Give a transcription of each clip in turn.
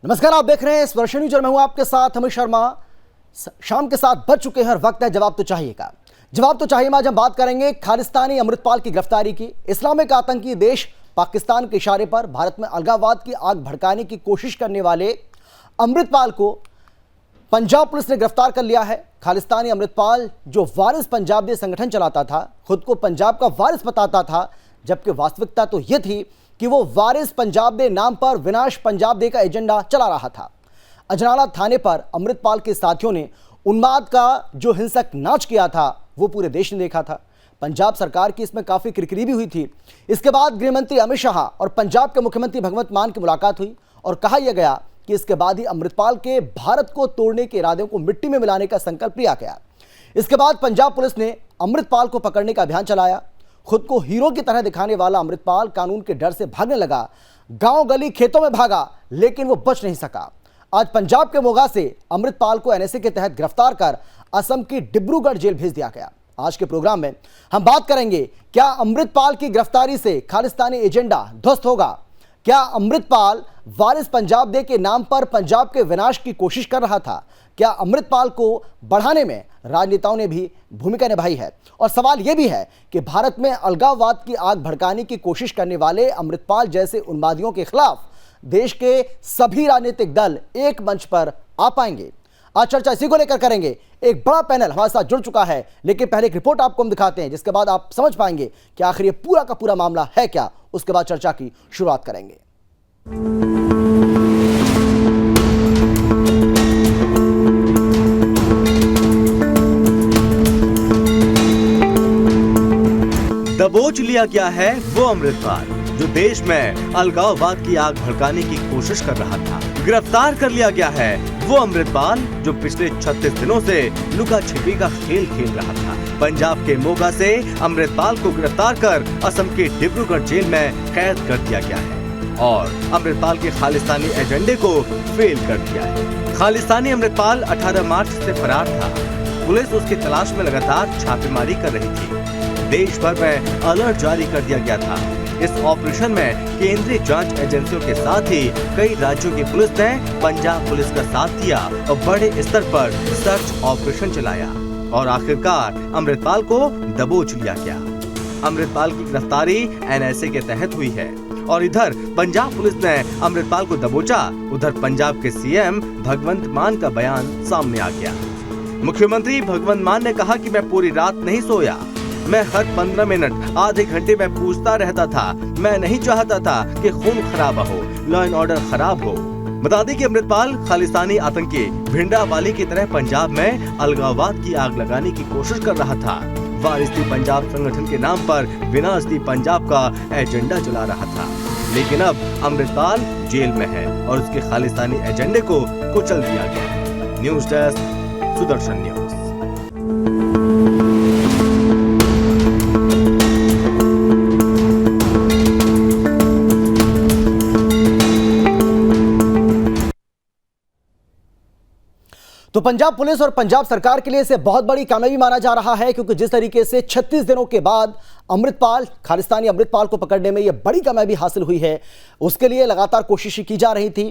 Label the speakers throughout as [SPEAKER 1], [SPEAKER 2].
[SPEAKER 1] नमस्कार, आप देख रहे हैं स्पर्श न्यूज और मैं हूं आपके साथ अमित शर्मा। शाम के 7 बज चुके हैं और वक्त है जवाब तो चाहिए का। जवाब तो चाहिए में आज हम बात करेंगे खालिस्तानी अमृतपाल की गिरफ्तारी की। इस्लामिक आतंकी देश पाकिस्तान के इशारे पर भारत में अलगाववाद की आग भड़काने की कोशिश करने वाले अमृतपाल को पंजाब पुलिस ने गिरफ्तार कर लिया है। खालिस्तानी अमृतपाल जो वारिस पंजाब संगठन चलाता था, खुद को पंजाब का वारिस बताता था, जबकि वास्तविकता तो यह थी कि वो वारिस पंजाब दे नाम पर विनाश पंजाब दे का एजेंडा चला रहा था। अजनाला थाने पर अमृतपाल के साथियों ने उन्माद का जो हिंसक नाच किया था वो पूरे देश ने देखा था। पंजाब सरकार की इसमें काफी किरकिरी भी हुई थी। इसके बाद गृहमंत्री अमित शाह और पंजाब के मुख्यमंत्री भगवंत मान की मुलाकात हुई और कहा यह गया कि इसके बाद ही अमृतपाल के भारत को तोड़ने के इरादों को मिट्टी में मिलाने का संकल्प लिया गया। इसके बाद पंजाब पुलिस ने अमृतपाल को पकड़ने का अभियान चलाया। खुद को हीरो की तरह दिखाने वाला अमृतपाल कानून के डर से भागने लगा। गांव गली खेतों में भागा, लेकिन वो बच नहीं सका। आज पंजाब के मोगा से अमृतपाल को एनएसए के तहत गिरफ्तार कर असम की डिब्रूगढ़ जेल भेज दिया गया। आज के प्रोग्राम में हम बात करेंगे, क्या अमृतपाल की गिरफ्तारी से खालिस्तानी एजेंडा ध्वस्त होगा? क्या अमृतपाल वारिस पंजाब दे के नाम पर पंजाब के विनाश की कोशिश कर रहा था? क्या अमृतपाल को बढ़ाने में राजनेताओं ने भी भूमिका निभाई है? और सवाल यह भी है कि भारत में अलगाववाद की आग भड़काने की कोशिश करने वाले अमृतपाल जैसे उन्मादियों के खिलाफ देश के सभी राजनीतिक दल एक मंच पर आ पाएंगे? आज चर्चा इसी को लेकर करेंगे। एक बड़ा पैनल हमारे साथ जुड़ चुका है, लेकिन पहले एक रिपोर्ट आपको हम दिखाते हैं, जिसके बाद आप समझ पाएंगे कि आखिर ये पूरा का पूरा मामला है क्या। उसके बाद चर्चा की शुरुआत करेंगे।
[SPEAKER 2] दबोच लिया गया है वो अमृतपाल जो देश में अलगाववाद की आग भड़काने की कोशिश कर रहा था। गिरफ्तार कर लिया गया है वो अमृतपाल जो पिछले 36 दिनों से लुका छिपी का खेल खेल रहा था। पंजाब के मोगा से अमृतपाल को गिरफ्तार कर असम के डिब्रूगढ़ जेल में कैद कर दिया गया है और अमृतपाल के खालिस्तानी एजेंडे को फेल कर दिया है। खालिस्तानी अमृतपाल 18 मार्च से फरार था। पुलिस उसकी तलाश में लगातार छापेमारी कर रही थी। देश भर में अलर्ट जारी कर दिया गया था। इस ऑपरेशन में केंद्रीय जांच एजेंसियों के साथ ही कई राज्यों की पुलिस ने पंजाब पुलिस का साथ दिया और बड़े स्तर पर सर्च ऑपरेशन चलाया और आखिरकार अमृतपाल को दबोच लिया गया। अमृतपाल की गिरफ्तारी एनएसए के तहत हुई है और इधर पंजाब पुलिस ने अमृतपाल को दबोचा, उधर पंजाब के सीएम भगवंत मान का बयान सामने आ गया। मुख्यमंत्री भगवंत मान ने कहा कि मैं पूरी रात नहीं सोया, मैं हर 15 मिनट आधे घंटे में पूछता रहता था। मैं नहीं चाहता था कि खून खराबा हो, लॉ एंड ऑर्डर खराब हो। बता दें कि अमृतपाल खालिस्तानी आतंकी भिंडावाली की तरह पंजाब में अलगाववाद की आग लगाने की कोशिश कर रहा था। वारिस पंजाब संगठन के नाम पर विनाश पंजाब का एजेंडा चला रहा था। लेकिन अब अमृतपाल जेल में है और उसके खालिस्तानी एजेंडे को कुचल दिया गया। News desk, Sudarshan news.
[SPEAKER 1] तो पंजाब पुलिस और पंजाब सरकार के लिए इसे बहुत बड़ी कामयाबी माना जा रहा है, क्योंकि जिस तरीके से 36 दिनों के बाद खालिस्तानी अमृतपाल को पकड़ने में यह बड़ी कामयाबी हासिल हुई है, उसके लिए लगातार कोशिशें की जा रही थी।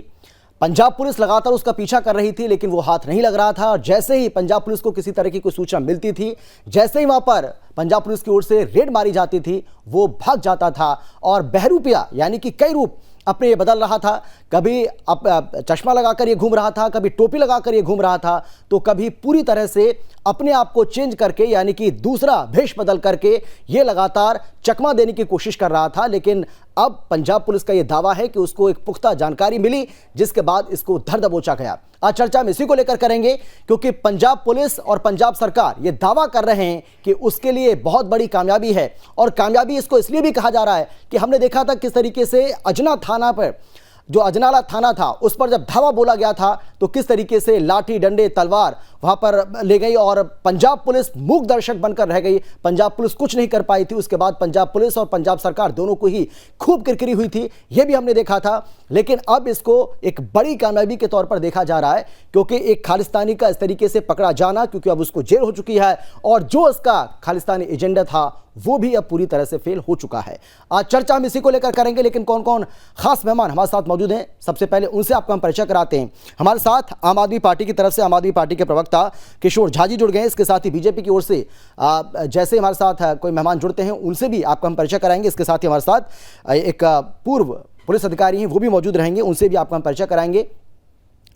[SPEAKER 1] पंजाब पुलिस लगातार उसका पीछा कर रही थी, लेकिन वो हाथ नहीं लग रहा था। और जैसे ही पंजाब पुलिस को किसी तरह की कोई सूचना मिलती थी, जैसे ही वहां पर पंजाब पुलिस की ओर से रेड मारी जाती थी, वो भाग जाता था और बहरूपिया यानी कि कई रूप अपने ये बदल रहा था। कभी चश्मा लगाकर ये घूम रहा था, कभी टोपी लगाकर ये घूम रहा था, तो कभी पूरी तरह से अपने आप को चेंज करके यानी कि दूसरा भेष बदल करके ये लगातार चकमा देने की कोशिश कर रहा था। लेकिन अब पंजाब पुलिस का ये दावा है कि उसको एक पुख्ता जानकारी मिली, जिसके बाद इसको धर दबोचा गया। आज चर्चा हम इसी को लेकर करेंगे, क्योंकि पंजाब पुलिस और पंजाब सरकार ये दावा कर रहे हैं कि उसके लिए बहुत बड़ी कामयाबी है। और कामयाबी इसको इसलिए भी कहा जा रहा है कि हमने देखा था किस तरीके से अजना थाना पर, जो अजनाला थाना था, उस पर जब धावा बोला गया था तो किस तरीके से लाठी डंडे तलवार वहां पर ले गई और पंजाब पुलिस मूक दर्शक बनकर रह गई। पंजाब पुलिस कुछ नहीं कर पाई थी। उसके बाद पंजाब पुलिस और पंजाब सरकार दोनों को ही खूब किरकिरी हुई थी, यह भी हमने देखा था। लेकिन अब इसको एक बड़ी कामयाबी के तौर पर देखा जा रहा है, क्योंकि एक खालिस्तानी का इस तरीके से पकड़ा जाना, क्योंकि अब उसको जेल हो चुकी है और जो उसका खालिस्तानी एजेंडा था वो भी अब पूरी तरह से फेल हो चुका है। आज चर्चा हम इसी को लेकर करेंगे, लेकिन कौन कौन खास मेहमान हमारे साथ मौजूद हैं, सबसे पहले उनसे आपको हम परिचय कराते हैं। हमारे साथ आम आदमी पार्टी की तरफ से आम आदमी पार्टी के प्रवक्ता किशोर झा जी जुड़ गए हैं। इसके साथ ही बीजेपी की ओर से जैसे हमारे साथ कोई मेहमान जुड़ते हैं उनसे भी आपका हम परिचय कराएंगे। इसके साथ ही हमारे साथ एक पूर्व पुलिस अधिकारी हैं, वो भी मौजूद रहेंगे, उनसे भी आपका हम परिचय कराएंगे।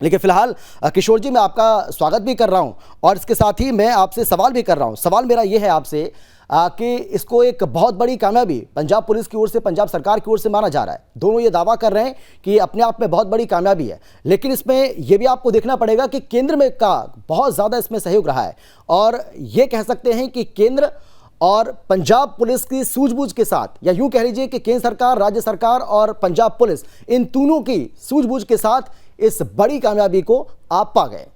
[SPEAKER 1] लेकिन फिलहाल किशोर जी, मैं आपका स्वागत भी कर रहा हूं और इसके साथ ही मैं आपसे सवाल भी कर रहा हूं। सवाल मेरा यह है आपसे कि इसको एक बहुत बड़ी कामयाबी पंजाब पुलिस की ओर से, पंजाब सरकार की ओर से माना जा रहा है। दोनों ये दावा कर रहे हैं कि अपने आप में बहुत बड़ी कामयाबी है, लेकिन इसमें यह भी आपको देखना पड़ेगा कि केंद्र में का बहुत ज़्यादा इसमें सहयोग रहा है और ये कह सकते हैं कि केंद्र और पंजाब पुलिस की सूझबूझ के साथ, या यूं कह लीजिए कि केंद्र सरकार, राज्य सरकार और पंजाब पुलिस, इन तीनों की सूझबूझ के साथ इस बड़ी कामयाबी को आप पा गए।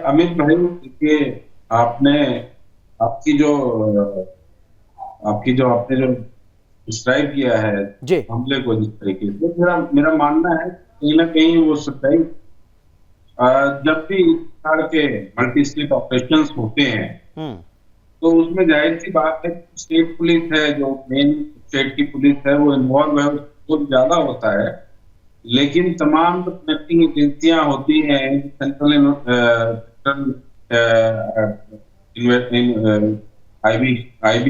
[SPEAKER 3] अमित भाई, देखिए, आपने जो डिस्क्राइब किया है
[SPEAKER 1] जी
[SPEAKER 3] हमले को, जिस तरीके से, मेरा मानना है कहीं ना कहीं वो सच्चाई। जब भी इस प्रकार के मल्टी स्टेट ऑपरेशंस होते हैं तो उसमें जाहिर सी बात है, स्टेट पुलिस है, जो मेन स्टेट की पुलिस है, वो इन्वॉल्व है, बहुत ज्यादा होता है। लेकिन तमाम कनेक्टिंग एजेंसियां होती हैं, सेंट्रल आईबी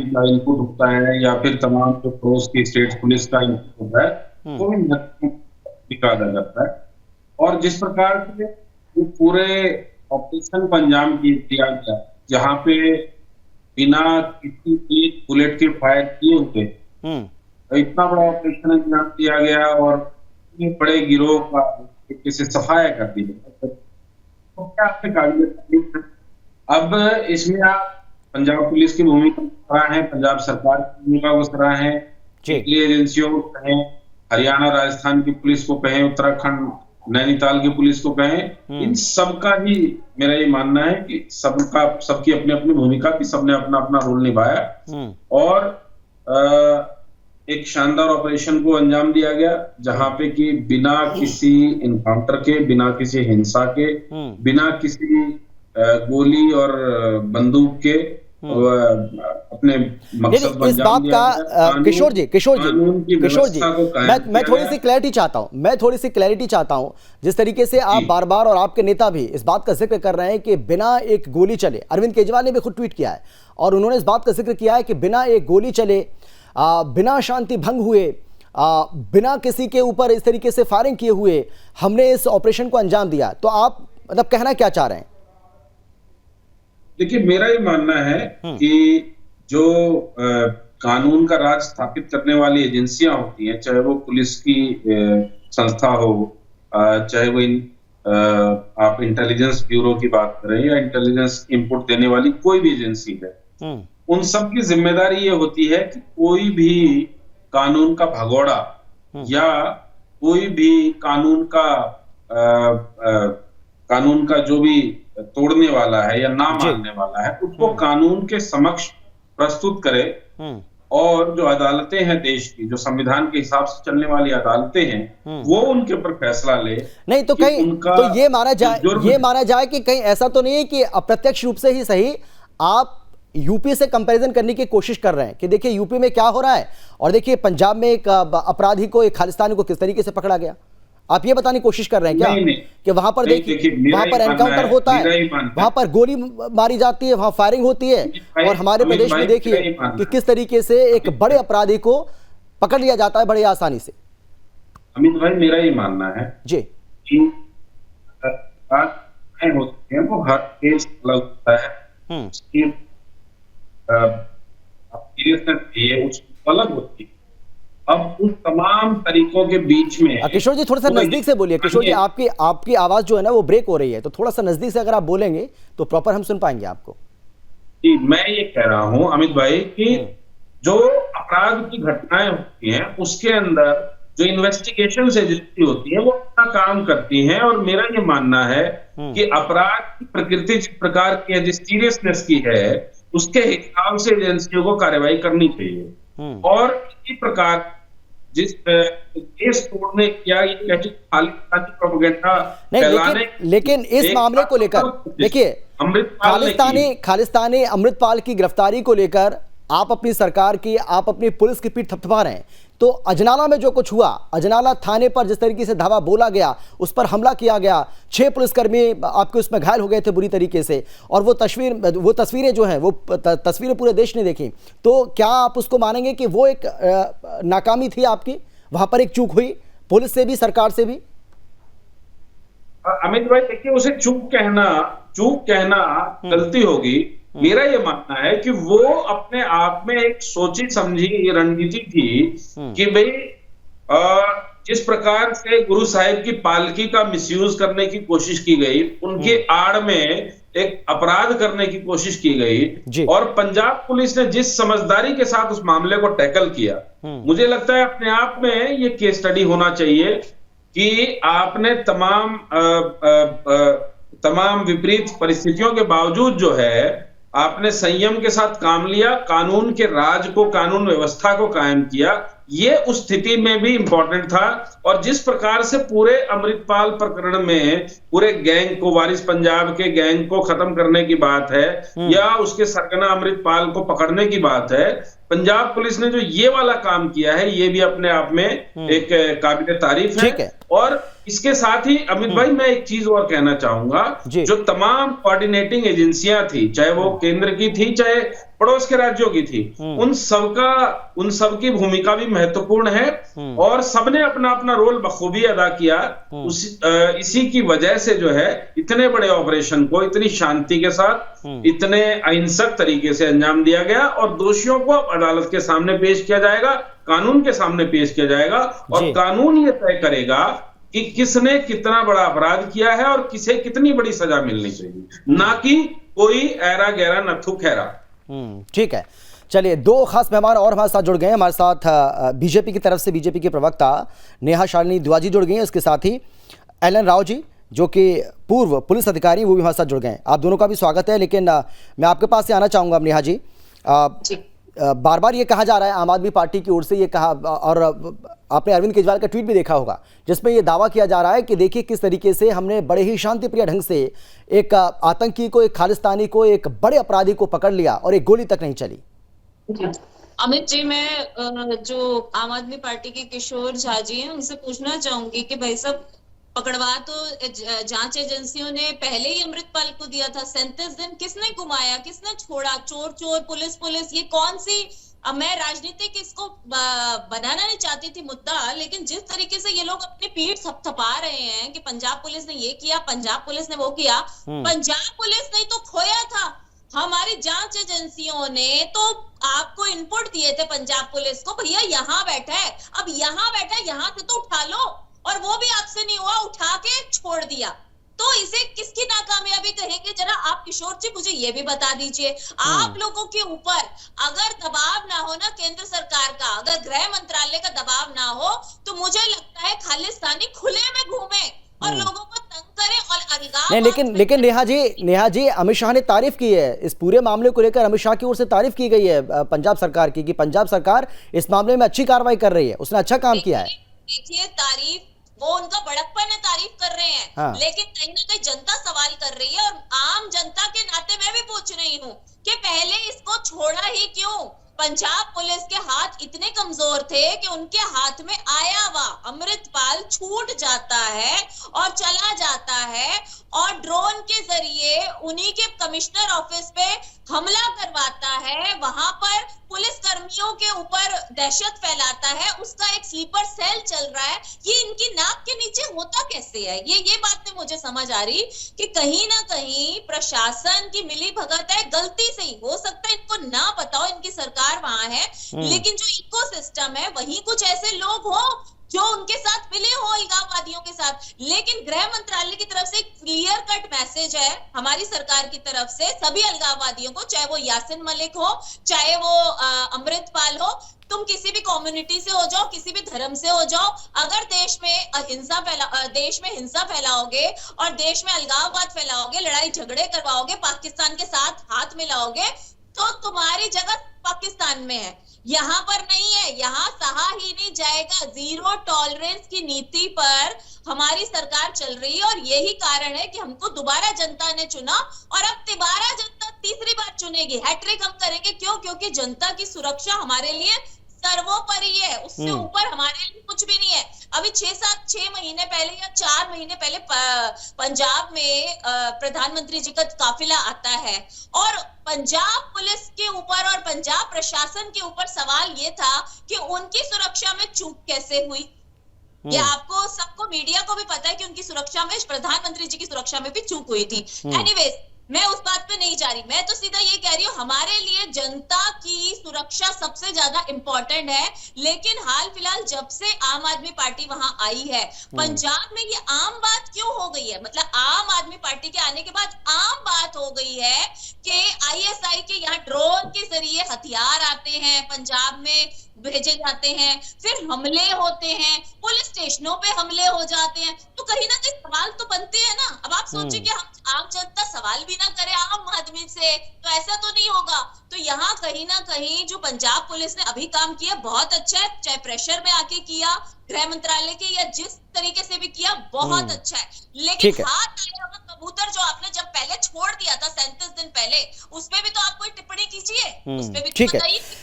[SPEAKER 3] का इनपुट होता है, या फिर तमाम जो पड़ोस की स्टेट पुलिस का इनपुट होता है, वो भी निकाला जाता है। और जिस प्रकार से वो पूरे ऑपरेशन को अंजाम दिया गया, जहाँ पे बिना किसी एक बुलेट के फायर किए हुए इतना बड़ा ऑपरेशन अंजाम दिया गया और इतने बड़े गिरोह का से सफाया कर दी गई, तो क्या आपने काबिलियत। अब इसमें आप पंजाब पुलिस की भूमिका को सराहें, पंजाब सरकार की भूमिका को सराहें, केंद्रीय एजेंसियों को कहें, हरियाणा राजस्थान की पुलिस को कहें, उत्तराखंड नैनीताल की पुलिस को कहें, इन सबका ही मेरा ये मानना है कि सबकी अपनी अपनी भूमिका की, सबने अपना अपना रोल निभाया और एक शानदार ऑपरेशन को अंजाम दिया गया, जहां पे कि बिना किसी इनकाउंटर के, बिना किसी हिंसा के, बिना किसी गोली और बंदूक के अपने मकसद
[SPEAKER 1] इस बात का किशोर जी मैं थोड़ी सी क्लैरिटी चाहता हूं, जिस तरीके से आप बार बार और आपके नेता भी इस बात का जिक्र कर रहे हैं कि बिना एक गोली चले, अरविंद केजरीवाल ने भी खुद ट्वीट किया है और उन्होंने इस बात का जिक्र किया है कि बिना एक गोली चले, बिना शांति भंग हुए, बिना किसी के ऊपर इस तरीके से फायरिंग किए हुए हमने इस ऑपरेशन को अंजाम दिया। तो आप मतलब कहना क्या चाह रहे हैं?
[SPEAKER 3] देखिए, मेरा ये मानना है कि जो कानून का राज स्थापित करने वाली एजेंसियां होती हैं, चाहे वो पुलिस की संस्था हो, चाहे वो आप इंटेलिजेंस ब्यूरो की बात करें या इंटेलिजेंस इनपुट देने वाली कोई भी एजेंसी है, उन सब की जिम्मेदारी ये होती है कि कोई भी कानून का भगोड़ा या कोई भी कानून का जो भी तोड़ने वाला है या ना मानने वाला है, उसको कानून के समक्ष प्रस्तुत करे। और जो अदालतें हैं देश की, जो संविधान के हिसाब से चलने वाली अदालतें हैं, वो उनके ऊपर फैसला ले।
[SPEAKER 1] नहीं तो कहीं तो ये माना जाए कि कहीं ऐसा तो नहीं है कि अप्रत्यक्ष रूप से ही सही आप यूपी से कंपैरिजन करने की कोशिश कर रहे हैं कि देखिए यूपी में क्या हो रहा है और देखिए पंजाब में एक अपराधी को, एक खालिस्तानी को किस तरीके से पकड़ा गया। आप ये बताने की कोशिश कर रहे हैं क्या कि वहां पर देखिए वहां पर एनकाउंटर होता है, वहां पर गोली मारी जाती है, वहां फायरिंग होती है, और हमारे प्रदेश में देखिए कि किस तरीके से एक बड़े अपराधी को पकड़ लिया जाता है बड़ी आसानी से।
[SPEAKER 3] अमित भाई, मेरा ये मानना है
[SPEAKER 1] जी
[SPEAKER 3] कि वो हर केस अलग होता है, अलग होती है। अब उस तमाम तरीकों के बीच में
[SPEAKER 1] किशोर जी थोड़ा सा नजदीक से बोलिए। किशोर जी आपकी आवाज जो है ना वो ब्रेक हो रही है, तो थोड़ा सा नजदीक से अगर आप बोलेंगे तो प्रॉपर हम सुन पाएंगे आपको।
[SPEAKER 3] जी, मैं ये कह रहा हूं अमित भाई कि जो अपराध की घटनाएं होती हैं उसके अंदर जो इन्वेस्टिगेशन एजेंसी होती है वो अपना काम करती हैं, और मेरा ये मानना है कि अपराध की प्रकृति जिस प्रकार की है, जिस सीरियसनेस की है, उसके हिसाब से एजेंसियों को कार्रवाई करनी चाहिए। और इसी प्रकार जिस केस तोड़ने या ये खाली प्रोपेगेंडा फैलाने,
[SPEAKER 1] लेकिन इस मामले को लेकर देखिए
[SPEAKER 3] अमृतपाल ने की।
[SPEAKER 1] खालिस्तानी अमृतपाल की गिरफ्तारी को लेकर आप अपनी सरकार की, आप अपनी पुलिस की पीठ थपथपा रहे हैं, तो अजनाला में जो कुछ हुआ, अजनाला थाने पर जिस तरीके से धावा बोला गया, उस पर हमला किया गया, 6 पुलिसकर्मी आपके उसमें घायल हो गए थे बुरी तरीके से, और वो तस्वीरें जो हैं वो तस्वीरें पूरे देश ने देखी, तो क्या आप उसको मानेंगे कि वो एक नाकामी थी आपकी, वहां पर एक चूक हुई पुलिस से भी, सरकार से भी?
[SPEAKER 3] अमित भाई देखिए, उसे चूक कहना गलती होगी। मेरा ये मानना है कि वो अपने आप में एक सोची समझी रणनीति थी कि भाई जिस प्रकार से गुरु साहिब की पालकी का मिसयूज करने की कोशिश की गई, उनके आड़ में एक अपराध करने की कोशिश की गई, और पंजाब पुलिस ने जिस समझदारी के साथ उस मामले को टैकल किया, मुझे लगता है अपने आप में ये केस स्टडी होना चाहिए कि आपने तमाम विपरीत परिस्थितियों के बावजूद जो है आपने संयम के साथ काम लिया, कानून के राज को, कानून व्यवस्था को कायम किया। ये उस स्थिति में भी इंपॉर्टेंट था। और जिस प्रकार से पूरे अमृतपाल प्रकरण में पूरे गैंग को, वारिस पंजाब के गैंग को खत्म करने की बात है या उसके सरगना अमृतपाल को पकड़ने की बात है, पंजाब पुलिस ने जो ये वाला काम किया है, ये भी अपने आप में एक काबिल तारीफ है। और इसके साथ ही अमित भाई मैं एक चीज और कहना चाहूंगा, जो तमाम कोऑर्डिनेटिंग एजेंसियां थी, चाहे वो केंद्र की थी चाहे पड़ोस के राज्यों की थी, उन सबकी भूमिका भी महत्वपूर्ण है और सबने अपना अपना रोल बखूबी अदा किया। इसी की वजह से जो है इतने बड़े ऑपरेशन को इतनी शांति के साथ, इतने अहिंसक तरीके से अंजाम दिया गया और दोषियों को अब अदालत के सामने पेश किया जाएगा, कानून के सामने पेश किया जाएगा और कानून ये तय करेगा कि किसने कितना बड़ा अपराध किया है और किसे कितनी बड़ी सजा मिलनी चाहिए, ना कि कोई ऐरा गैरा नथु खैरा।
[SPEAKER 1] ठीक है, चलिए, 2 खास मेहमान और हमारे साथ जुड़ गए हैं। हमारे साथ बीजेपी की तरफ से बीजेपी के प्रवक्ता नेहा शालिनी दुआ जी जुड़ गई हैं, इसके साथ ही एलन राव जी जो कि पूर्व पुलिस अधिकारी, वो भी हमारे साथ जुड़ गए हैं। आप दोनों का भी स्वागत है। लेकिन मैं आपके पास से आना चाहूँगा नेहा जी, बार बार ये कहा जा रहा है, आम आदमी पार्टी की ओर से ये कहा, और आपने अरविंद केजरीवाल का ट्वीट भी देखा होगा जिसमें ये दावा किया जा रहा है कि देखिए किस तरीके से हमने बड़े ही शांतिप्रिय ढंग से एक आतंकी को, एक खालिस्तानी को, एक बड़े अपराधी को पकड़ लिया और एक गोली तक नहीं चली।
[SPEAKER 4] अमित जी, मैं जो आम आदमी पार्टी के किशोर झा जी हैं उनसे पूछना चाहूंगी कि भाई साहब, पकड़वा तो जांच एजेंसियों ने पहले ही अमृतपाल को दिया था, 37 दिन किसने घुमाया, किसने छोड़ा, चोर चोर पुलिस, ये कौन सी, अब मैं राजनीतिक इसको बनाना नहीं चाहती थी मुद्दा, लेकिन जिस तरीके से ये लोग अपनी पीठ थपथपा रहे हैं कि पंजाब पुलिस ने ये किया, पंजाब पुलिस ने वो किया, पंजाब पुलिस ने तो खोया था, हमारी जांच एजेंसियों ने तो आपको इनपुट दिए थे पंजाब पुलिस को, भैया यहाँ बैठा है, अब यहाँ बैठा है, यहाँ से तो उठा लो, और वो भी आपसे नहीं हुआ, उठा के छोड़ दिया, तो इसे किसकी नाकामयाबी कहेंगे? जरा आप किशोर जी मुझे ये भी बता दीजिए। आप लोगों के ऊपर अगर दबाव ना हो ना केंद्र सरकार का, अगर गृह मंत्रालय का दबाव ना हो, तो मुझे लगता है खालिस्तानी खुले में घूमे और लोगों को तंग करे और अलगाव
[SPEAKER 1] नहीं, लेकिन नेहा जी अमित शाह ने तारीफ की है इस पूरे मामले को लेकर, अमित शाह की ओर से तारीफ की गई है पंजाब सरकार की कि पंजाब सरकार इस मामले में अच्छी कार्रवाई कर रही है, उसने अच्छा काम किया है।
[SPEAKER 4] देखिए, तारीफ वो उनका बड़प्पन है, तारीफ कर रहे हैं, हाँ। लेकिन कहीं ना कहीं जनता सवाल कर रही है और आम जनता के नाते मैं भी पूछ रही हूँ कि पहले इसको छोड़ा ही क्यों? पंजाब पुलिस के हाथ इतने कमजोर थे कि उनके हाथ में आया हुआ अमृतपाल छूट जाता है और चला जाता है और ड्रोन के जरिए उन्हीं के कमिश्नर ऑफिस पे हमला करवाता है, वहां पर पुलिस कर्मियों के ऊपर दहशत फैलाता है, उसका एक स्लीपर सेल चल रहा है। ये इनकी नाक के नीचे होता कैसे है? ये बात नहीं मुझे समझ आ रही कि कहीं ना कहीं प्रशासन की मिली भगत है, गलती से ही हो सकता है, इनको ना पता हो, इनकी सरकार वहां है, लेकिन जो इकोसिस्टम है वहीं कुछ ऐसे लोग हो जो उनके साथ मिले हो अलगाववादियों के साथ। लेकिन गृह मंत्रालय की तरफ से एक क्लियर कट मैसेज है हमारी सरकार की तरफ से सभी अलगाववादियों को, चाहे वो यासिन मलिक हो, चाहे वो अमृतपाल हो, तुम किसी भी कम्युनिटी से हो जाओ, किसी भी धर्म से हो जाओ, अगर देश में हिंसा फैलाओगे और देश में अलगाववाद फैलाओगे, लड़ाई झगड़े करवाओगे, पाकिस्तान के साथ हाथ मिलाओगे, तो तुम्हारी जगह पाकिस्तान में है। यहाँ पर नहीं है, यहाँ सहा ही नहीं जाएगा। जीरो टॉलरेंस की नीति पर हमारी सरकार चल रही है और यही कारण है कि हमको दोबारा जनता ने चुना और अब दोबारा जनता तीसरी बार चुनेगी। हैट्रिक हम करेंगे। क्यों? क्योंकि जनता की सुरक्षा हमारे लिए सर्वोपरि है, उससे ऊपर हमारे लिए कुछ भी नहीं है। अभी 6 महीने पहले या 4 महीने पहले पंजाब में प्रधानमंत्री जी का काफिला आता है और पंजाब पुलिस के ऊपर और पंजाब प्रशासन के ऊपर सवाल ये था कि उनकी सुरक्षा में चूक कैसे हुई। ये आपको सबको, मीडिया को भी पता है कि उनकी सुरक्षा में, प्रधानमंत्री जी की सुरक्षा में भी चूक हुई थी। एनीवेज, मैं उस बात पे नहीं जा रही। मैं तो सीधा ये कह रही हूँ, हमारे लिए जनता की सुरक्षा सबसे ज्यादा इंपॉर्टेंट है। लेकिन हाल फिलहाल जब से आम आदमी पार्टी वहां आई है, पंजाब में ये आम बात क्यों हो गई है? मतलब आम आदमी पार्टी के आने के बाद आम बात हो गई है कि आईएसआई के यहाँ ड्रोन के जरिए हथियार आते हैं, पंजाब में भेजे जाते हैं, फिर हमले होते हैं, पुलिस स्टेशनों पे हमले हो जाते हैं। तो कहीं ना कहीं सवाल तो बनते हैं ना। अब आप सोचिए कि हम आम जनता सवाल भी ना करे आम आदमी से, तो ऐसा तो नहीं होगा। तो यहाँ कहीं ना कहीं जो पंजाब पुलिस ने अभी काम किया बहुत अच्छा है, चाहे प्रेशर में आके किया, गृह मंत्रालय के, या जिस तरीके से भी किया, बहुत अच्छा है। लेकिन हाथ आया हुआ कबूतर जो आपने जब पहले छोड़ दिया था 37 दिन पहले, उस पे भी तो आप कोई टिप्पणी कीजिए, उस पे भी
[SPEAKER 1] ठीक है।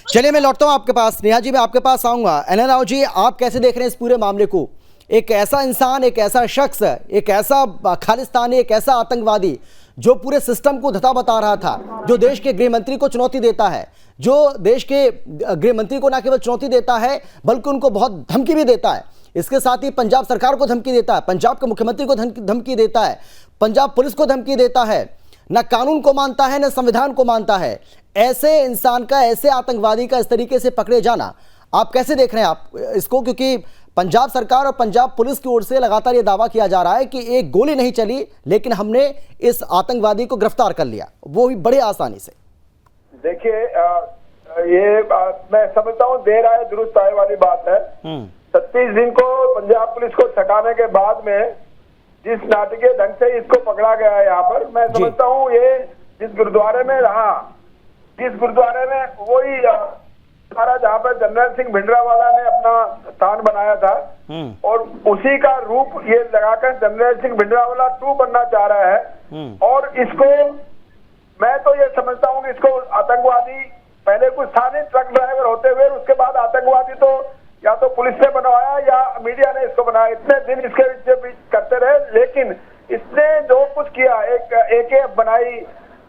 [SPEAKER 1] चलिए मैं लौटता हूं आपके पास। नेहा जी, मैं आपके पास आऊंगा। एन राव जी, आप कैसे देख रहे हैं इस पूरे मामले को? एक ऐसा इंसान, एक ऐसा शख्स, एक ऐसा खालिस्तानी, एक ऐसा आतंकवादी जो पूरे सिस्टम को धता बता रहा था, जो देश के गृह मंत्री को चुनौती देता है, जो देश के गृह मंत्री को न केवल चुनौती देता है बल्कि उनको बहुत धमकी भी देता है। इसके साथ ही पंजाब सरकार को धमकी देता है, पंजाब के मुख्यमंत्री को धमकी देता है, पंजाब पुलिस को धमकी देता है। न कानून को मानता है, न संविधान को मानता है। ऐसे इंसान का, ऐसे आतंकवादी का इस तरीके से पकड़े जाना, आप कैसे देख रहे हैं आप इसको? क्योंकि पंजाब सरकार और पंजाब पुलिस की ओर से लगातार ये दावा किया जा रहा है कि एक गोली नहीं चली, लेकिन हमने इस आतंकवादी को गिरफ्तार कर लिया, वो भी बड़े आसानी से।
[SPEAKER 5] देखिए, ये मैं समझता हूँ देर आए दुरुस्त आए वाली बात है। 36 दिन को पंजाब पुलिस को थकाने के बाद में जिस नाटकीय ढंग से इसको पकड़ा गया है यहाँ पर, मैं समझता हूँ ये जिस गुरुद्वारे में रहा, जिस गुरुद्वारे में वही सारा जहाँ पर जनरल सिंह भिंडरावाला ने अपना स्थान बनाया था, और उसी का रूप ये लगाकर जनरल सिंह भिंडरावाला 2 बनना चाह रहा है। और इसको मैं तो ये समझता हूँ कि इसको आतंकवादी पहले कुछ स्थानीय ट्रक ड्राइवर होते हुए, उसके बाद आतंकवादी तो या तो पुलिस ने बनवाया या मीडिया ने इसको बनाया। इतने दिन इसके बीच करते रहे, लेकिन इसने जो कुछ किया, एक AKF बनाई,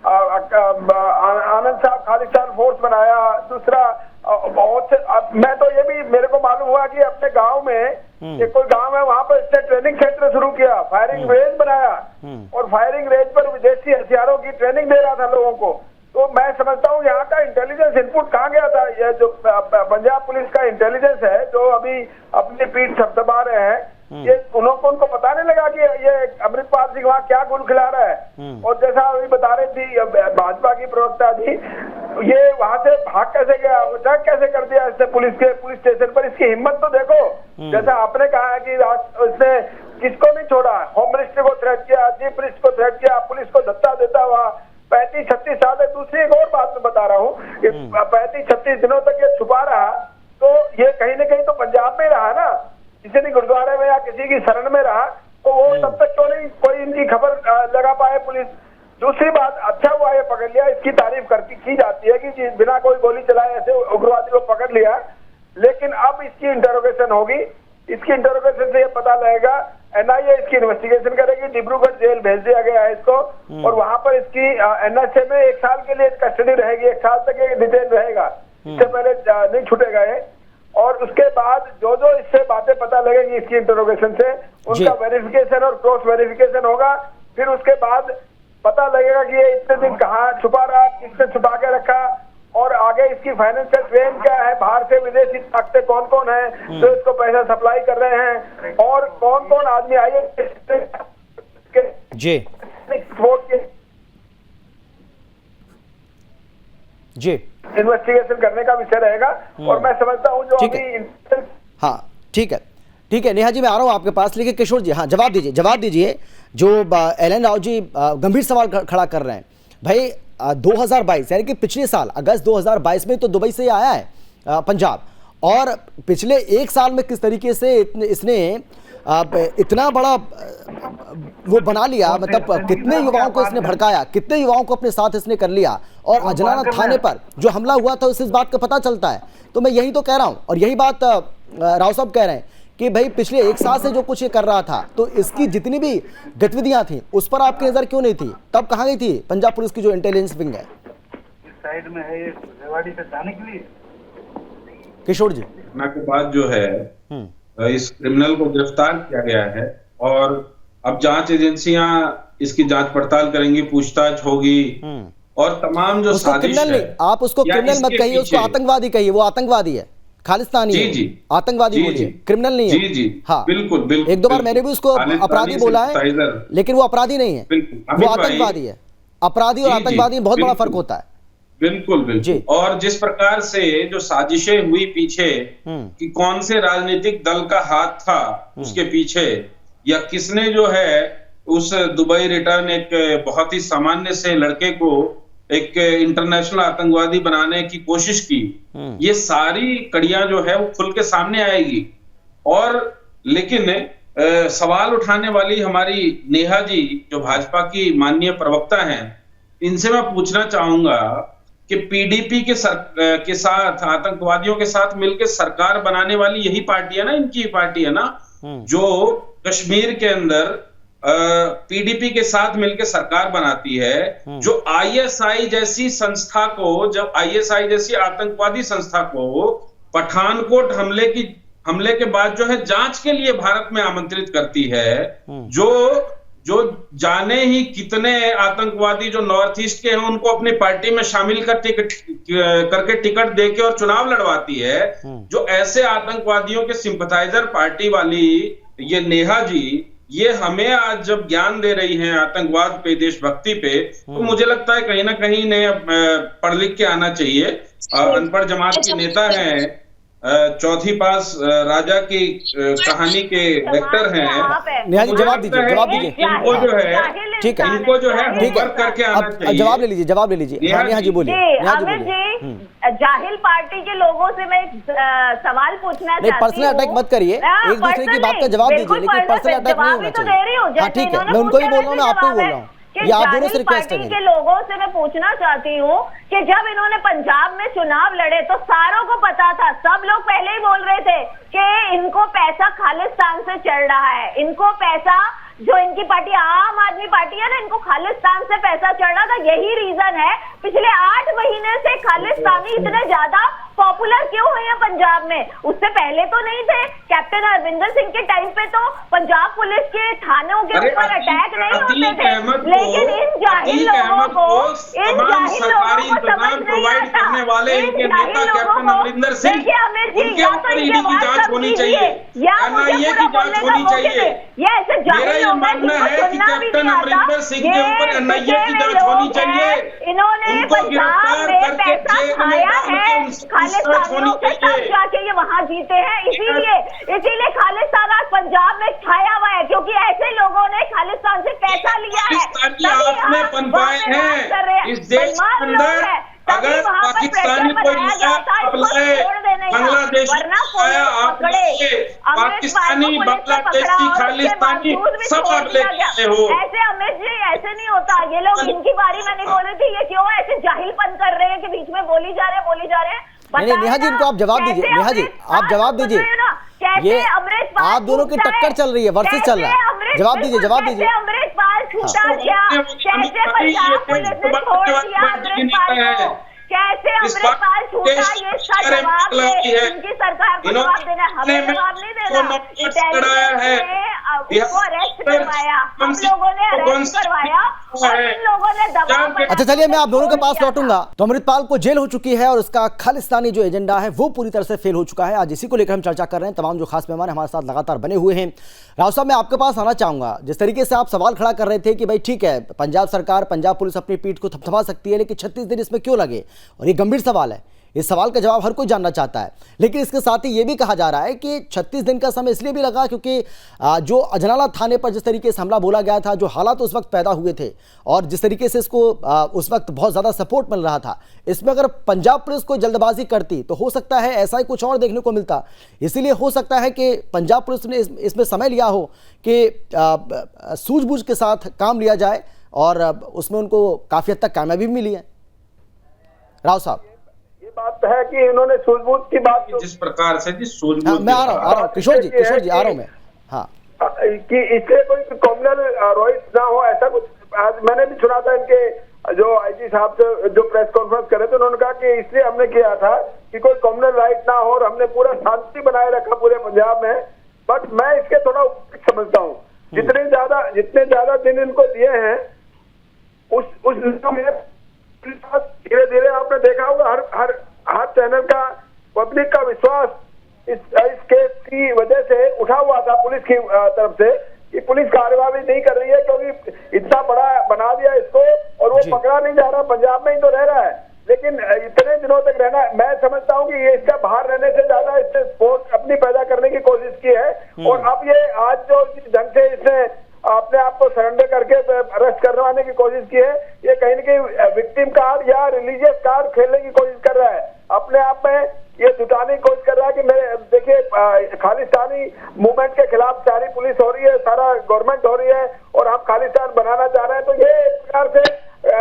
[SPEAKER 5] आनंद साहब खालिस्तान फोर्स बनाया, दूसरा बहुत से, मैं तो ये भी मेरे को मालूम हुआ कि अपने गांव में एक कोई गांव है, वहां पर इसने ट्रेनिंग सेंटर शुरू किया, फायरिंग रेंज बनाया और फायरिंग रेंज पर विदेशी हथियारों की ट्रेनिंग दे रहा था लोगों को। तो मैं समझता हूँ यहाँ का इंटेलिजेंस इनपुट कहाँ गया था? ये जो पंजाब पुलिस का इंटेलिजेंस है जो अभी अपनी पीठ थपथपा रहे हैं, ये उनको पता नहीं लगा कि ये अमृतपाल सिंह वहाँ क्या गुल खिला रहा है। और जैसा अभी बता रही थी भाजपा की प्रवक्ता जी, ये वहां से भाग कैसे गया, अटैक कैसे कर दिया इसने पुलिस स्टेशन पर? इसकी हिम्मत तो देखो। जैसा आपने कहा है कि इसने किसको नहीं छोड़ा, होम मिनिस्टर को थ्रेट किया, चीफ मिनिस्टर को थ्रेट किया, पुलिस को धत्ता देता हुआ 35-36 साल है। दूसरी एक और बात मैं बता रहा हूँ, 35-36 दिनों तक ये छुपा रहा, तो ये कहीं ना कहीं तो पंजाब में रहा ना, किसी ने गुरुद्वारे में या किसी की शरण में रहा, तो वो तब तक क्यों नहीं कोई इनकी खबर लगा पाए पुलिस? दूसरी बात, अच्छा हुआ ये पकड़ लिया, इसकी तारीफ की जाती है कि बिना कोई गोली चलाए ऐसे उग्रवादी को पकड़ लिया। लेकिन अब इसकी इंटरोगेशन होगी, इसकी इंटरोगेशन से ये पता लगेगा, NIA इसकी इन्वेस्टिगेशन करेगी, डिब्रूगढ़ जेल भेज दिया गया है इसको, और वहां पर इसकी NSA में 1 साल के लिए कस्टडी रहेगी, 1 साल तक ये डिटेन रहेगा, इससे पहले नहीं छूटेगा ये। और उसके बाद जो इससे बातें पता लगेंगी इसकी इंटरोगेशन से, उनका वेरिफिकेशन और क्रॉस वेरिफिकेशन होगा। फिर उसके बाद पता लगेगा कि ये इतने दिन कहाँ छुपा रहा, किसने छुपा के रखा, और आगे इसकी फाइनेंशियल ट्रेन क्या है, बाहर से विदेशी ताकतें कौन कौन है जो इसको पैसा सप्लाई कर रहे हैं, और कौन कौन आदमी आए
[SPEAKER 1] जी जी
[SPEAKER 5] इन्वेस्टिगेशन करने का विषय रहेगा। और मैं समझता हूँ जो अभी
[SPEAKER 1] हाँ ठीक है नेहा जी, मैं आ रहा हूँ आपके पास, लेकिन किशोर जी हाँ जवाब दीजिए। जो एल राव जी गंभीर सवाल खड़ा कर रहे हैं, भाई 2022 यानी कि पिछले साल अगस्त 2022 में तो दुबई से आया है, पंजाब, और पिछले 1 साल में किस तरीके से इसने इतना बड़ा वो बना लिया, मतलब कितने युवाओं को इसने भड़काया, कितने युवाओं को अपने साथ इसने कर लिया, और अजनाला थाने पर जो हमला हुआ था उससे इस बात का पता चलता है। तो मैं यही तो कह रहा हूं, और यही बात राव साहब कह रहे हैं कि भाई पिछले 1 साल से जो कुछ ये कर रहा था, तो इसकी जितनी भी गतिविधियां थी उस पर आपकी नजर क्यों नहीं थी? तब कहाँ गई थी पंजाब पुलिस की जो इंटेलिजेंस विंग है?
[SPEAKER 6] इस साइड में है ये रेवाड़ी से जाने के लिए।
[SPEAKER 1] किशोर जी,
[SPEAKER 3] घटना के बाद जो है इस क्रिमिनल को गिरफ्तार किया गया है, और अब जांच एजेंसियां इसकी जांच पड़ताल करेंगी, पूछताछ होगी, और तमाम जो
[SPEAKER 1] उसको
[SPEAKER 3] साजिश
[SPEAKER 1] क्रिमिनल नहीं,
[SPEAKER 3] है,
[SPEAKER 1] आप उसको
[SPEAKER 3] या
[SPEAKER 1] क्रिमिनल मत
[SPEAKER 3] इसके
[SPEAKER 1] कहिए, उसको
[SPEAKER 3] पीछे-
[SPEAKER 1] आतंकवादी कहिए। वो आतंकवादी है, खालिस्तानी
[SPEAKER 3] जी
[SPEAKER 1] है,
[SPEAKER 3] जी
[SPEAKER 1] आतंकवादी
[SPEAKER 3] जी
[SPEAKER 1] बोलिए,
[SPEAKER 3] जी
[SPEAKER 1] क्रिमिनल नहीं है।
[SPEAKER 3] जी जी
[SPEAKER 1] हाँ,
[SPEAKER 3] बिल्कुल बिल्कुल।
[SPEAKER 1] 1-2 बार मैंने भी उसको
[SPEAKER 3] खालिस्तानी
[SPEAKER 1] अपराधी बोला है,
[SPEAKER 3] सिंपथाइजर।
[SPEAKER 1] लेकिन वो अपराधी नहीं है,
[SPEAKER 3] बिल्कुल,
[SPEAKER 1] वो
[SPEAKER 3] अमित भाई,
[SPEAKER 1] आतंकवादी है। अपराधी और
[SPEAKER 3] जी, जी,
[SPEAKER 1] आतंकवादी में बहुत बड़ा
[SPEAKER 3] बिल्कुल।
[SPEAKER 1] फर्क होता है।
[SPEAKER 3] बिल्कुल
[SPEAKER 1] जी।
[SPEAKER 3] बिल्कुल। और जिस प्रकार से जो साजिशें हुई पीछे कि कौन से राजनीतिक दल का हाथ था उसके पीछे, या किसने जो है उस दुबई रिटर्न एक बहुत ही सामान्य से लड़के को एक इंटरनेशनल आतंकवादी बनाने की कोशिश की, ये सारी कड़ियां जो है वो खुल के सामने आएगी। और लेकिन सवाल उठाने वाली हमारी नेहा जी जो भाजपा की माननीय प्रवक्ता हैं, इनसे मैं पूछना चाहूंगा कि पीडीपी के साथ, आतंकवादियों के साथ मिलकर सरकार बनाने वाली यही पार्टी है ना, इनकी पार्टी है ना, जो कश्मीर के अंदर पीडीपी के साथ मिलकर सरकार बनाती है, जो आईएसआई जैसी संस्था को, जब आईएसआई जैसी आतंकवादी संस्था को पठानकोट हमले के बाद जो है जांच के लिए भारत में आमंत्रित करती है, जो जाने ही कितने आतंकवादी जो नॉर्थ ईस्ट के हैं उनको अपनी पार्टी में शामिल करके टिकट देके और चुनाव लड़वाती है, जो ऐसे आतंकवादियों के सिंपथाइजर पार्टी वाली ये नेहा जी, ये हमें आज जब ज्ञान दे रही हैं आतंकवाद पे, देशभक्ति पे, तो मुझे लगता है कहीं ना कहीं इन्हें पढ़ लिख के आना चाहिए। अनपढ़ जमात के नेता हैं, चौथी पास राजा की कहानी के एक्टर हैं।
[SPEAKER 1] नेहा जी जवाब दीजिए, जवाब दीजिए।
[SPEAKER 3] इनको जो है,
[SPEAKER 1] ठीक है,
[SPEAKER 3] इनको जो है
[SPEAKER 1] ठीक है,
[SPEAKER 3] होमवर्क करके आना
[SPEAKER 1] अब
[SPEAKER 3] चाहिए।
[SPEAKER 1] जवाब ले लीजिए, जवाब ले लीजिए। हाँ, नेहा जी बोलिए, नेहा जी
[SPEAKER 7] अमित
[SPEAKER 1] बोलिए।
[SPEAKER 7] जी, जाहिल पार्टी के लोगों से मैं एक सवाल पूछना चाहती हूँ।
[SPEAKER 1] पर्सनल अटैक मत करिए, एक दूसरे की बात का जवाब दीजिए, लेकिन पर्सनल अटैक नहीं होना चाहिए। हाँ ठीक है, मैं उनको ही बोल रहा हूँ, मैं आपको ही बोल रहा हूँ, ये आप दोनों से रिक्वेस्ट है
[SPEAKER 7] पार्टी के लोगों से मैं पूछना चाहती हूँ कि जब इन्होंने पंजाब में चुनाव लड़े तो सारों को पता था, सब लोग पहले ही बोल रहे थे कि इनको पैसा खालिस्तान से चढ़ रहा है, इनको पैसा, जो इनकी पार्टी आम आदमी पार्टी है ना, इनको खालिस्तान से पैसा चढ़ रहा था। यही रीजन है पिछले 8 महीने से खालिस्तानी इतने ज्यादा पॉपुलर क्यों हुए हैं पंजाब में। उससे पहले तो नहीं थे, कैप्टन अरविंदर सिंह के टाइम पे तो पंजाब पुलिस के थानों के ऊपर अटैक नहीं होते थे, लेकिन इन जाहिल लोगों को
[SPEAKER 3] इंतजाम प्रोवाइड करने वाले इनके नेता कैप्टन अमरिंदर सिंह, उनके ऊपर ईडी की जांच होनी चाहिए, एनआईए की जांच होनी चाहिए। मेरा ये मानना है कि कैप्टन अमरिंदर सिंह के ऊपर एनआईए की जांच होनी चाहिए, उनको गिरफ्तार करके जेल में डाल के
[SPEAKER 7] खालिस्तानियों के साथ जाके ये वहां जीते हैं, इसीलिए खालिस्तान आज पंजाब में छाया हुआ है, क्योंकि ऐसे लोगों ने खालिस्तान से पैसा लिया है,
[SPEAKER 3] आपने पनपाए हैं इस देश के अंदर। अगर पाकिस्तानी कोई बांग्लादेश पाकिस्तानी, बांग्लादेशी, खालिस्तानी सब आप लेते हो।
[SPEAKER 7] ऐसे अमित जी, ऐसे नहीं होता। ये लोग, इनकी बारी में नहीं बोल रही थी, ये क्यों ऐसे जाहिलपन कर रहे हैं कि बीच में बोली जा रहे हैं।
[SPEAKER 1] नहीं, नेहा जी इनको आप जवाब दीजिए, नेहा जी आप जवाब दीजिए। ये आप दोनों की टक्कर चल रही है, वर्सेस चल रहा है, जवाब दीजिए, जवाब दीजिए।
[SPEAKER 7] अमृतपाल छूटा क्या? कैसे पंजाब पुलिस ने छोड़ दिया अमृतपाल को? कैसे अमृतपाल छूटा? ये इसका जवाब है, इनकी सरकार को जवाब देना, हमें जवाब नहीं देना। उसको अरेस्ट करवाया, हम लोगों ने अरेस्ट करवाया और इन लोगों ने दबाव।
[SPEAKER 1] अच्छा चलिए, मैं आप दोनों के पास लौटूंगा। तो अमृतपाल को जेल हो चुकी है और उसका खालिस्तानी जो एजेंडा है वो पूरी तरह से फेल हो चुका है। आज इसी को लेकर हम चर्चा कर रहे हैं। तमाम जो खास मेहमान हमारे साथ लगातार बने हुए हैं। राव साहब, मैं आपके पास आना चाहूंगा। जिस तरीके से आप सवाल खड़ा कर रहे थे कि भाई ठीक है, पंजाब सरकार, पंजाब पुलिस अपनी पीठ को थपथपा सकती है, लेकिन 36 दिन इसमें क्यों लगे, और ये गंभीर सवाल है। इस सवाल का जवाब हर कोई जानना चाहता है। लेकिन इसके साथ ही ये भी कहा जा रहा है कि 36 दिन का समय इसलिए भी लगा क्योंकि जो अजनाला थाने पर जिस तरीके से हमला बोला गया था, जो हालात उस वक्त पैदा हुए थे और जिस तरीके से इसको उस वक्त बहुत ज़्यादा सपोर्ट मिल रहा था, इसमें अगर पंजाब पुलिस कोई जल्दबाजी करती तो हो सकता है ऐसा ही कुछ और देखने को मिलता। इसीलिए हो सकता है कि पंजाब पुलिस ने इसमें समय लिया हो कि सूझबूझ के साथ काम लिया जाए और उसमें उनको काफ़ी हद तक कामयाबी भी मिली है। राव साहब,
[SPEAKER 5] ये बात है कि इन्होंने सूझबूझ की बात
[SPEAKER 3] जिस प्रकार से सूझबूझ,
[SPEAKER 1] मैं आ रहा हूँ किशोर जी आ रहा हूँ मैं, हाँ,
[SPEAKER 5] कि इसलिए कोई कम्युनल रोहित ना हो, ऐसा कुछ आज मैंने भी सुना था। इनके जो आईजी साहब से जो प्रेस कॉन्फ्रेंस करे थे, उन्होंने कहा कि इसलिए हमने किया था कि कोई कम्युनल राइट ना हो और हमने पूरा शांति बनाए रखा पूरे पंजाब में। बट मैं इसके थोड़ा समझता हूँ, जितने ज्यादा दिन इनको दिए हैं उस में धीरे धीरे आपने देखा होगा हर चैनल का पब्लिक का विश्वास इस केस की वजह से उठा हुआ था पुलिस की तरफ से कि पुलिस कार्यवाही नहीं कर रही है क्योंकि इतना बड़ा बना दिया इसको और वो पकड़ा नहीं जा रहा, पंजाब में ही तो रह रहा है। लेकिन इतने दिनों तक रहना, मैं समझता हूँ कि ये इसका बाहर रहने से ज्यादा इसने स्पोर्ट अपनी पैदा करने की कोशिश की है। और अब ये आज जो ढंग से इसने अपने आप को सरेंडर करके अरेस्ट करवाने की कोशिश की है, ये कहीं न कहीं विक्टिम कार्ड या रिलीजियस कार्ड खेलने की कोशिश कर रहा है। अपने आप में ये जुटाने की कोशिश कर रहा है कि मैं देखिए खालिस्तानी मूवमेंट के खिलाफ सारी पुलिस हो रही है, सारा गवर्नमेंट हो रही है और हम खालिस्तान बनाना चाह रहे हैं। तो ये एक प्रकार से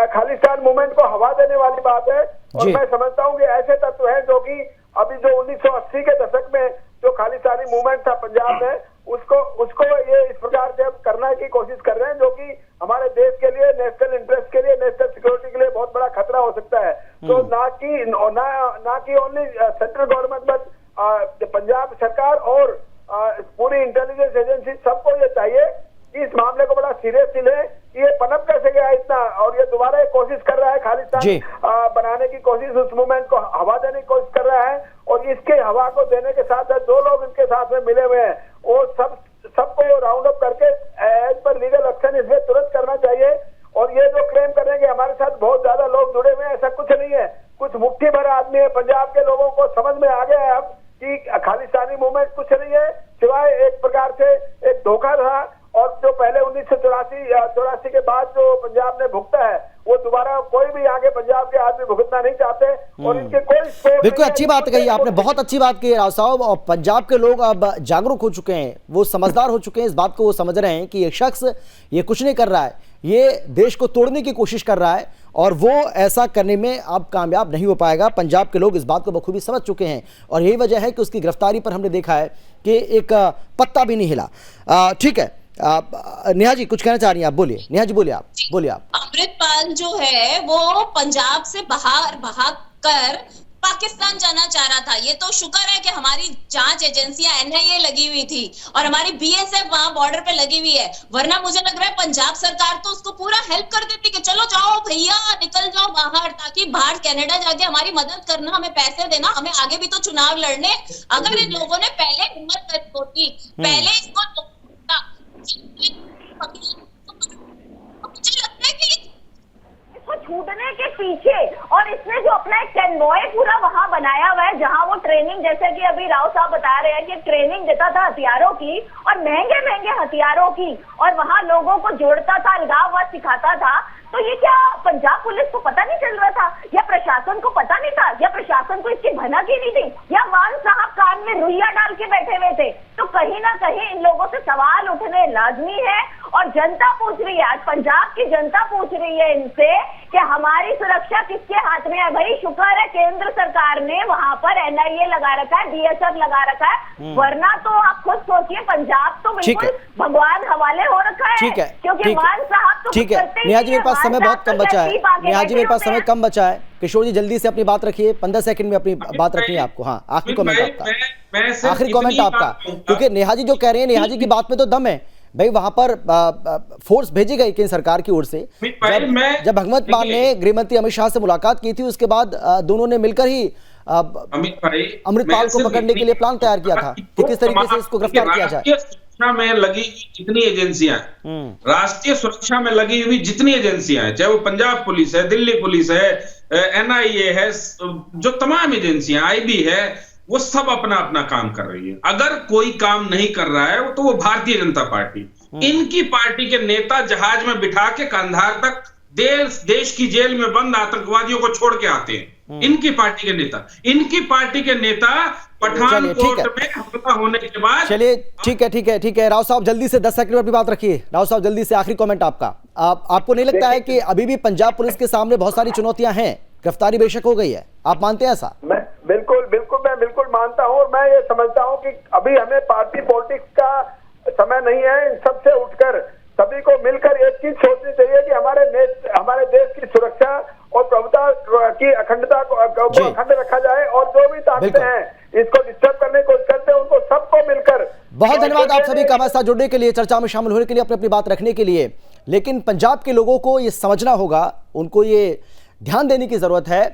[SPEAKER 5] खालिस्तान मूवमेंट को हवा देने वाली बात है। और मैं समझता हूँ कि ऐसे तत्व हैं जो कि अभी जो 1980 के दशक में जो खालिस्तानी मूवमेंट था पंजाब में, उसको ये इस प्रकार से अब करने की कोशिश कर रहे हैं, जो कि हमारे देश के लिए, नेशनल इंटरेस्ट के लिए, नेशनल सिक्योरिटी के लिए बहुत बड़ा खतरा हो सकता है। तो ना कि only central government but Punjab सरकार और पूरी इंटेलिजेंस एजेंसी, सबको ये चाहिए कि इस मामले को बड़ा सीरियसली ले कि ये पनप कैसे गया इतना और ये दोबारा एक कोशिश कर रहा है खालिस्तान बनाने की कोशिश, उस मूवमेंट को हवा देने की कोशिश कर रहा है। और इसके हवा को देने के साथ साथ जो लोग इनके साथ में मिले हुए हैं वो सबको राउंड अप करके एज पर लीगल एक्शन इसमें तुरंत करना चाहिए। और ये जो क्लेम कर रहे हैं कि हमारे साथ बहुत ज्यादा लोग जुड़े हुए हैं, ऐसा कुछ नहीं है। कुछ मुट्ठी भर आदमी है, पंजाब के लोगों को समझ में आ गया है अब कि खालिस्तानी मूवमेंट कुछ नहीं है सिवाय एक प्रकार से एक धोखा था। और जो पहले 1984 के बाद जो पंजाब ने भुगता है वो दोबारा कोई भी आगे पंजाब के आदमी भुगतना नहीं चाहते। और इनके कोई
[SPEAKER 1] बिल्कुल अच्छी बात कही आपने, बहुत अच्छी बात कही राव साहब। और पंजाब के लोग अब जागरूक हो चुके हैं, वो समझदार हो चुके हैं, इस बात को वो समझ रहे हैं कि ये शख्स ये कुछ नहीं कर रहा है, ये देश को तोड़ने की कोशिश कर रहा है और वो ऐसा करने में अब कामयाब नहीं हो पाएगा। पंजाब के लोग इस बात को बखूबी समझ चुके हैं और यही वजह है कि उसकी गिरफ्तारी पर हमने देखा है कि एक पत्ता भी नहीं हिला। ठीक है, नेहा जी कुछ कहना चाह रही हैं आप, बोलिए। नेहा जी बोलिए आप।
[SPEAKER 4] अमृतपाल जो है वो पंजाब से भाग कर पाकिस्तान जाना चाह रहा था। ये तो शुक्र है कि हमारी जांच एजेंसियां NIA लगी हुई थी और हमारी BSF वहां बॉर्डर पे लगी हुई है, वरना मुझे लग रहा है पंजाब सरकार तो उसको पूरा हेल्प कर देती कि चलो जाओ भैया निकल जाओ बाहर, ताकि बाहर कनाडा जाके हमारी मदद करना, हमें पैसे देना, हमें आगे भी तो चुनाव लड़ने। अगर इन लोगों ने पहले हिम्मत करी होती, पहले इसको मुझे लगता है कि
[SPEAKER 7] इसको छूटने के पीछे और इसने जो अपना एक कन्वॉय पूरा वहां बनाया हुआ है जहां वो ट्रेनिंग, जैसे कि अभी राव साहब बता रहे हैं कि ट्रेनिंग देता था हथियारों की और महंगे हथियारों की, और वहां लोगों को जोड़ता था, अलगाववाद सिखाता था। तो ये क्या पंजाब पुलिस को पता नहीं चल रहा था, या प्रशासन को पता नहीं था, या प्रशासन को इसकी भनक ही नहीं थी, या मान साहब कान में रुइया डाल के बैठे हुए थे? तो कहीं ना कहीं इन लोगों से सवाल उठने लाजमी है। और जनता पूछ रही है, आज पंजाब की जनता पूछ रही है इनसे कि हमारी सुरक्षा किसके हाथ में है? भाई शुक्र है केंद्र सरकार ने वहां पर NIA लगा रखा है, BSF लगा रखा है, वरना तो आप खुद सोचिए पंजाब तो बिल्कुल भगवान हवाले हो रखा है। क्योंकि मान साहब तो
[SPEAKER 1] ठीक है। नेहा जी मेरे पास समय बहुत कम बचा है, नेहा जी मेरे पास समय कम बचा है। किशोर जी जल्दी से अपनी बात रखिए, 15 सेकंड में अपनी बात रखनी है आपको। हाँ, आखिरी कमेंट आपका, आखिरी कमेंट आपका, क्योंकि नेहा जी जो कह रहे हैं, नेहा जी की बात में तो दम है भाई। वहां पर फोर्स भेजी गई केंद्र सरकार की ओर से। जब भगवंत मान ने गृह मंत्री अमित शाह से मुलाकात की थी, उसके बाद दोनों ने मिलकर ही अमृतपाल को पकड़ने के लिए प्लान तैयार किया था कि किस तरीके से इसको गिरफ्तार किया जाए।
[SPEAKER 3] सुरक्षा में लगी जितनी एजेंसियां, राष्ट्रीय सुरक्षा में लगी हुई जितनी एजेंसियां हैं, चाहे वो पंजाब पुलिस है, दिल्ली पुलिस है, NIA है, जो तमाम एजेंसियां, IB है, वो सब अपना अपना काम कर रही है। अगर कोई काम नहीं कर रहा है तो वो भारतीय जनता पार्टी, इनकी पार्टी के नेता जहाज में बिठा के कंधार तक देश की जेल में बंद आतंकवादियों को छोड़ के आते हैं। इनकी पार्टी के नेता, पठानकोट में हमला होने के बाद।
[SPEAKER 1] चलिए ठीक है राव साहब, जल्दी से 10 सेकंड पर भी बात रखिए। राव साहब जल्दी से आखिरी कमेंट आपका। आपको नहीं लगता है कि अभी भी पंजाब पुलिस के सामने बहुत सारी चुनौतियां हैं? गिरफ्तारी बेशक हो गई है, आप मानते हैं ऐसा?
[SPEAKER 5] मैं बिल्कुल मानता हूँ, और मैं ये समझता हूँ कि अभी हमें पार्टी पॉलिटिक्स का समय नहीं है। सबसे उठकर सभी को मिलकर एक चीज सोचनी चाहिए कि हमारे देश की सुरक्षा और प्रभुता की अखंडता को अखंड रखा जाए, और जो भी ताकतें हैं इसको डिस्टर्ब करने की कोशिश करते हैं, उनको सबको मिलकर।
[SPEAKER 1] बहुत धन्यवाद आप सभी का हमारे साथ जुड़ने के लिए, चर्चा में शामिल होने के लिए, अपनी बात रखने के लिए। लेकिन पंजाब के लोगों को ये समझना होगा, उनको ये ध्यान देने की जरूरत है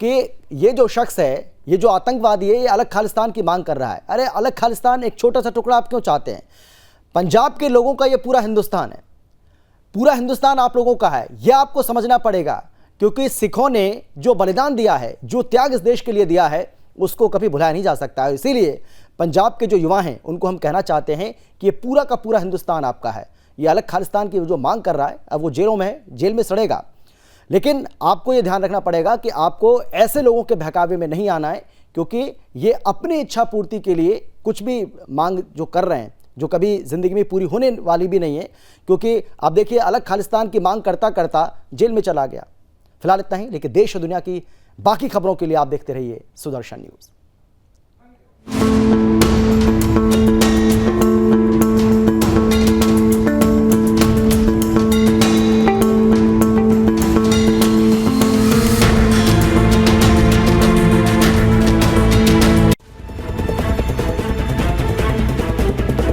[SPEAKER 1] कि ये जो शख्स है, ये जो आतंकवादी है, ये अलग खालिस्तान की मांग कर रहा है। अरे अलग खालिस्तान, एक छोटा सा टुकड़ा आप क्यों चाहते हैं? पंजाब के लोगों का ये पूरा हिंदुस्तान है, पूरा हिंदुस्तान आप लोगों का है, यह आपको समझना पड़ेगा। क्योंकि सिखों ने जो बलिदान दिया है, जो त्याग इस देश के लिए दिया है, उसको कभी भुलाया नहीं जा सकता है। इसीलिए पंजाब के जो युवा हैं उनको हम कहना चाहते हैं कि ये पूरा का पूरा हिंदुस्तान आपका है। ये अलग खालिस्तान की जो मांग कर रहा है, अब वो जेलों में है, जेल में सड़ेगा। लेकिन आपको ये ध्यान रखना पड़ेगा कि आपको ऐसे लोगों के बहकावे में नहीं आना है, क्योंकि ये अपनी इच्छा पूर्ति के लिए कुछ भी मांग जो कर रहे हैं, जो कभी जिंदगी में पूरी होने वाली भी नहीं है। क्योंकि आप देखिए, अलग खालिस्तान की मांग करता करता जेल में चला गया। फिलहाल इतना ही, लेकिन देश और दुनिया की बाकी खबरों के लिए आप देखते रहिए सुदर्शन न्यूज।